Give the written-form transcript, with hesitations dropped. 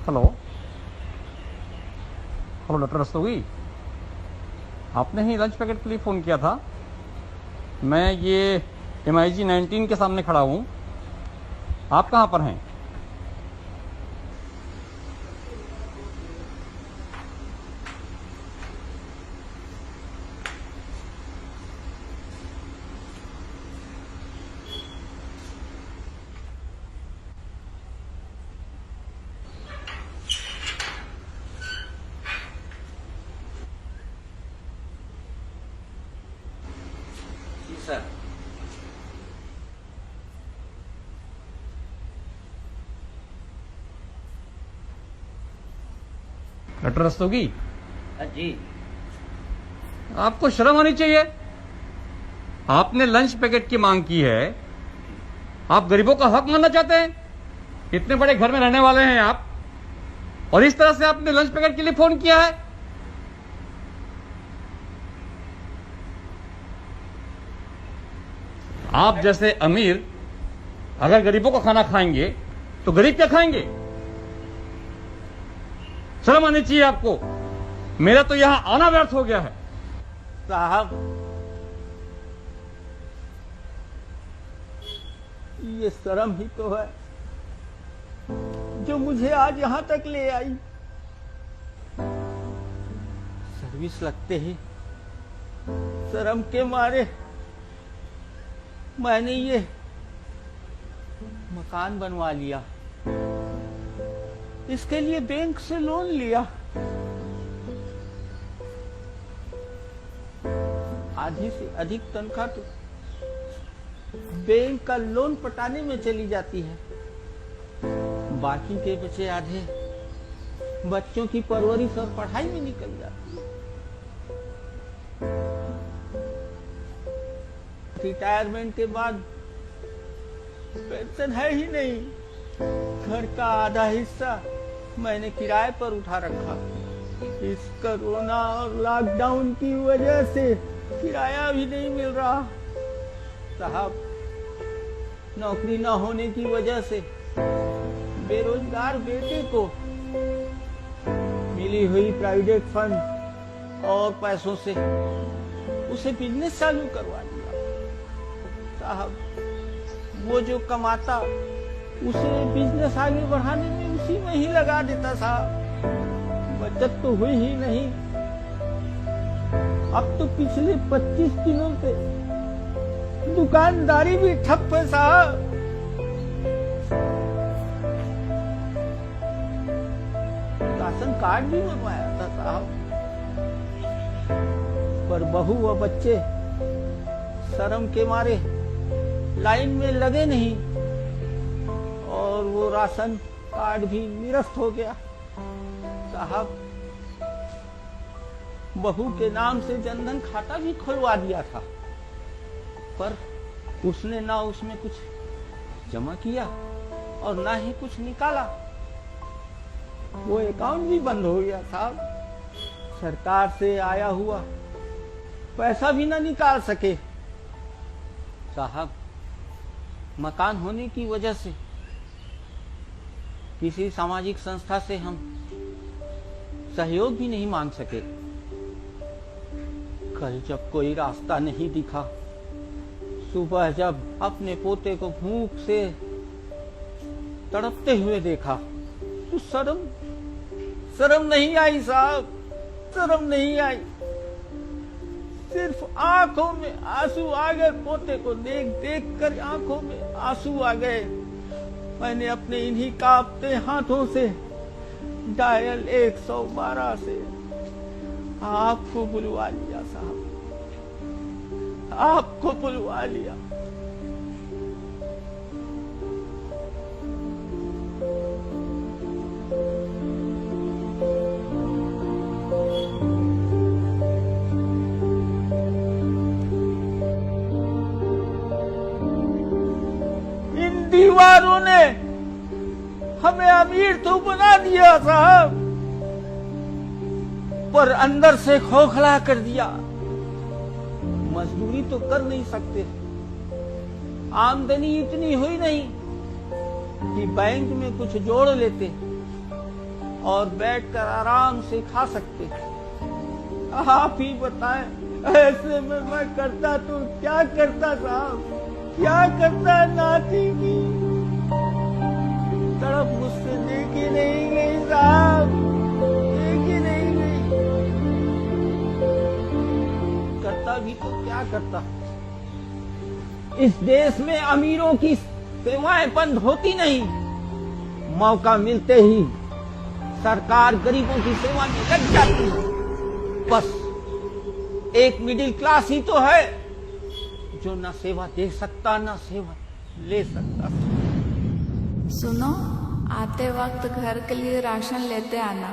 Hello hello doctor Rastogi, आपने ही lunch packet के लिए फ़ोन किया था। मैं ये MIG-19 के सामने खड़ा हूँ। आप कहाँ पर हैं? जी सर। डॉक्टर रस्तोगी, जी। आपको शर्म आनी चाहिए। आपने लंच पैकेट की मांग की है। आप गरीबों का हक मानना चाहते हैं? इतने बड़े घर में रहने वाले हैं आप, और इस तरह से आपने लंच पैकेट के लिए फोन किया है। आप जैसे अमीर अगर गरीबों का खाना खाएंगे तो गरीब क्या खाएंगे? शर्म आनी चाहिए आपको। मेरा तो यहां आना व्यर्थ हो गया है। साहब, ये शर्म ही तो है जो मुझे आज यहां तक ले आई। सर्विस लगते ही शर्म के मारे मैंने ये मकान बनवा लिया। इसके लिए बैंक से लोन लिया। आधी से अधिक तनख्वाह तो बैंक का लोन पटाने में चली जाती है। बाकी के बचे आधे बच्चों की परवरिश और पढ़ाई में निकल जाती है। रिटायरमेंट के बाद पेंशन है ही नहीं। घर का आधा हिस्सा मैंने किराए पर उठा रखा। इस कोरोना और लॉकडाउन की वजह से किराया भी नहीं मिल रहा। साहब, नौकरी न होने की वजह से बेरोजगार बेटे को मिली हुई प्राइवेट फंड और पैसों से उसे बिजनेस चालू करवा दिया। साहब, वो जो कमाता उसे बिजनेस आगे बढ़ाने में उसी में ही लगा देता। साहब, बचत तो हुई ही नहीं। अब तो पिछले 25 दिनों से दुकानदारी भी ठप है। साहब, राशन कार्ड भी बनवाया था साहब, पर बहू व बच्चे शर्म के मारे लाइन में लगे नहीं और वो राशन कार्ड भी निरस्त हो गया। साहब, बहू के नाम से जनधन खाता भी खुलवा दिया था, पर उसने ना उसमें कुछ जमा किया और ना ही कुछ निकाला। वो अकाउंट भी बंद हो गया। साहब, सरकार से आया हुआ पैसा भी ना निकाल सके। साहब, मकान होने की वजह से किसी सामाजिक संस्था से हम सहयोग भी नहीं मांग सके। कल जब कोई रास्ता नहीं दिखा, सुबह जब अपने पोते को भूख से तड़पते हुए देखा, तो शर्म नहीं आई। साहब, शर्म नहीं आई। सिर्फ आंखों में आंसू आ गए। पोते को देख देख कर आंखों में आंसू आ गए। मैंने अपने इन्हीं कांपते हाथों से डायल 112 से आपको बुलवा लिया। साहब, आपको बुलवा लिया। इन दीवारों ने हमें अमीर तो बना दिया साहब, पर अंदर से खोखला कर दिया। मजदूरी तो कर नहीं सकते, आमदनी इतनी हुई नहीं कि बैंक में कुछ जोड़ लेते। और बैठकर आराम से खा सकते। आप ही बताएं, ऐसे में मैं करता तो क्या करता साहब, क्या करता। नाती की तड़प मुझसे देखी नहीं गई साहब, देखी नहीं गई। करता भी तो क्या करता। इस देश में अमीरों की सेवाएं बंद होती नहीं, मौका मिलते ही सरकार गरीबों की सेवा में लग जाती है। बस एक मिडिल क्लास ही तो है जो ना सेवा दे सकता ना सेवा ले सकता। सुनो, आते वक्त घर के लिए राशन लेते आना।